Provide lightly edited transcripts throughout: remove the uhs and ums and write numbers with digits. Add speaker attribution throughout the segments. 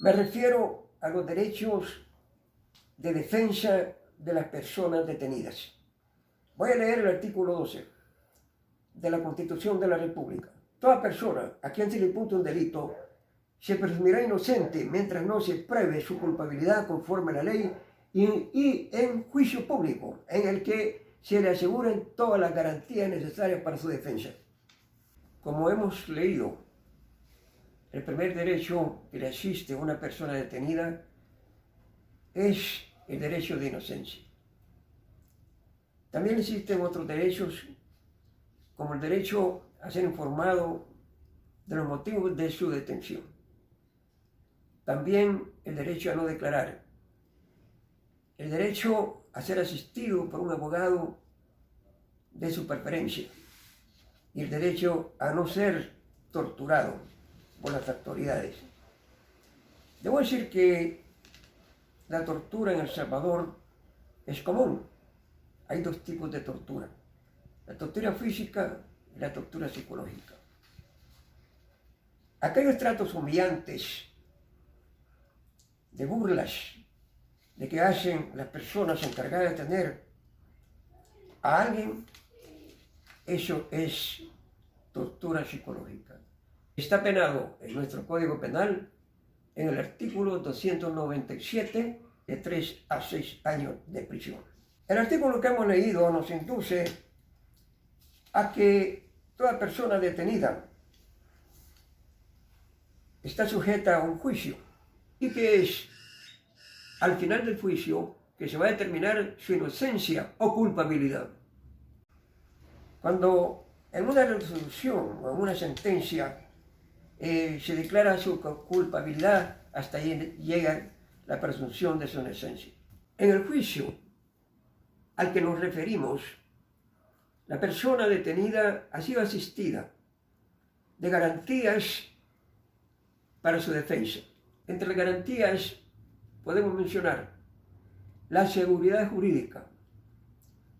Speaker 1: Me refiero a los derechos de defensa de las personas detenidas. Voy a leer el artículo 12 de la Constitución de la República. Toda persona a quien se le imputa un delito se presumirá inocente mientras no se pruebe su culpabilidad conforme a la ley y en juicio público, en el que se le aseguren todas las garantías necesarias para su defensa. Como hemos leído, el primer derecho que le asiste a una persona detenida es el derecho de inocencia. También existen otros derechos, como el derecho a ser informado de los motivos de su detención. También el derecho a no declarar. El derecho a ser asistido por un abogado de su preferencia. Y el derecho a no ser torturado por las autoridades. Debo decir que la tortura en El Salvador es común. Hay dos tipos de tortura: la tortura física y la tortura psicológica. Aquellos tratos humillantes, de burlas, de que hacen las personas encargadas de tener a alguien, eso es tortura psicológica. Está penado en nuestro Código Penal en el artículo 297 de 3 a 6 años de prisión. El artículo que hemos leído nos induce a que toda persona detenida está sujeta a un juicio y que es al final del juicio que se va a determinar su inocencia o culpabilidad. Cuando en una resolución o en una sentencia se declara su culpabilidad, hasta ahí llega la presunción de su inocencia. En el juicio al que nos referimos, la persona detenida ha sido asistida de garantías para su defensa. Entre las garantías podemos mencionar la seguridad jurídica,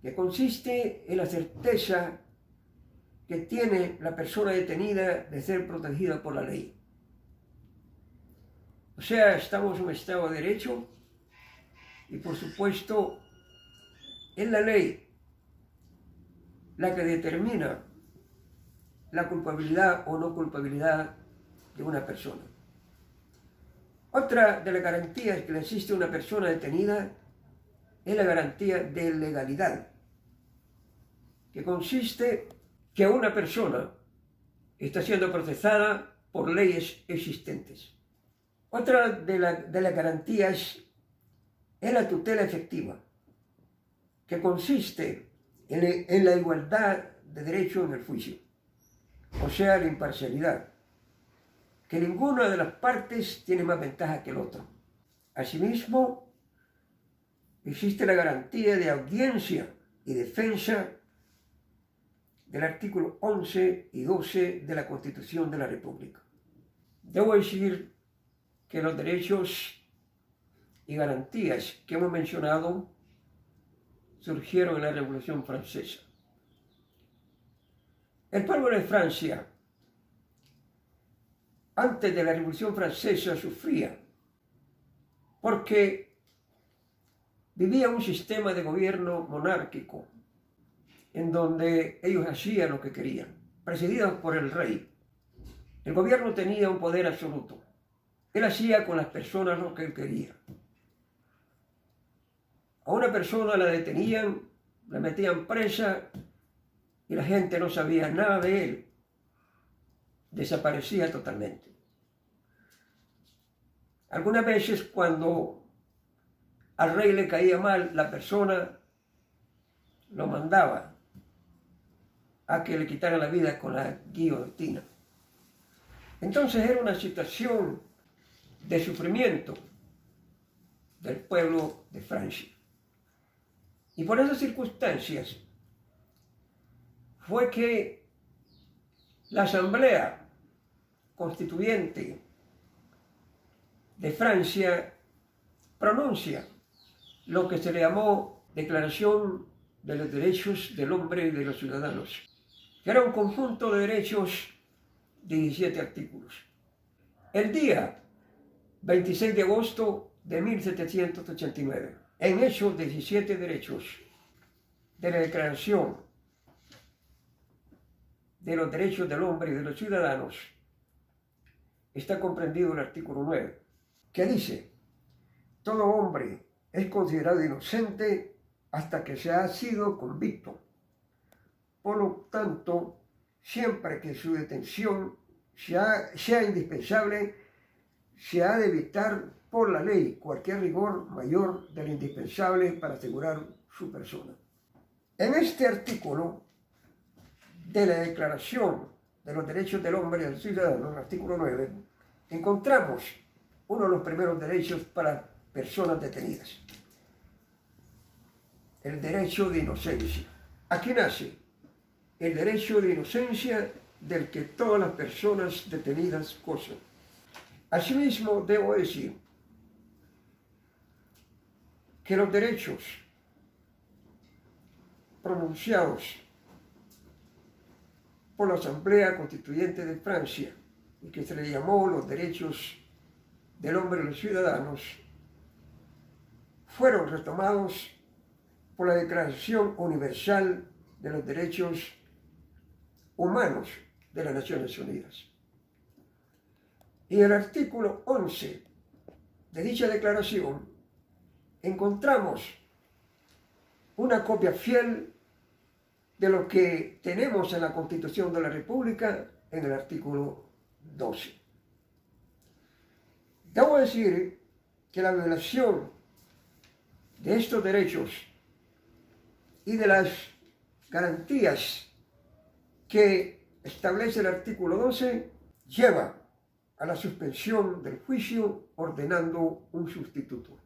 Speaker 1: que consiste en la certeza que tiene la persona detenida de ser protegida por la ley. O sea, estamos en un Estado de Derecho y, por supuesto, es la ley la que determina la culpabilidad o no culpabilidad de una persona. Otra de las garantías que le existe a una persona detenida es la garantía de legalidad, que consiste que una persona está siendo procesada por leyes existentes. Otra de las garantías es la tutela efectiva, que consiste en la igualdad de derecho en el juicio, o sea, la imparcialidad, que ninguna de las partes tiene más ventaja que el otro. Asimismo, existe la garantía de audiencia y defensa del artículo 11 y 12 de la Constitución de la República. Debo decir que los derechos y garantías que hemos mencionado surgieron en la Revolución Francesa. El pueblo de Francia, antes de la Revolución Francesa, sufría porque vivía un sistema de gobierno monárquico en donde ellos hacían lo que querían, presididos por el rey. El gobierno tenía un poder absoluto. Él hacía con las personas lo que él quería. A una persona la detenían, la metían presa y la gente no sabía nada de él. Desaparecía totalmente. Algunas veces cuando al rey le caía mal, la persona lo mandaba a que le quitara la vida con la guillotina. Entonces era una situación de sufrimiento del pueblo de Francia. Y por esas circunstancias fue que la Asamblea Constituyente de Francia pronuncia lo que se le llamó Declaración de los Derechos del Hombre y de los Ciudadanos, que era un conjunto de derechos de 17 artículos. El día 26 de agosto de 1789. En esos 17 derechos de la Declaración de los Derechos del Hombre y de los Ciudadanos está comprendido el artículo 9, que dice: todo hombre es considerado inocente hasta que se ha sido convicto. Por lo tanto, siempre que su detención sea indispensable, se ha de evitar por la ley cualquier rigor mayor del indispensable para asegurar su persona. En este artículo de la Declaración de los Derechos del Hombre y del Ciudadano, el artículo 9, encontramos uno de los primeros derechos para personas detenidas: el derecho de inocencia. Aquí nace el derecho de inocencia del que todas las personas detenidas gozan. Asimismo, debo decir que los derechos pronunciados por la Asamblea Constituyente de Francia, y que se le llamó los derechos del hombre y los ciudadanos, fueron retomados por la Declaración Universal de los Derechos Humanos de las Naciones Unidas. Y en el artículo 11 de dicha declaración encontramos una copia fiel de lo que tenemos en la Constitución de la República en el artículo 12. Debo decir que la violación de estos derechos y de las garantías que establece el artículo 12 lleva a la suspensión del juicio ordenando un sustituto.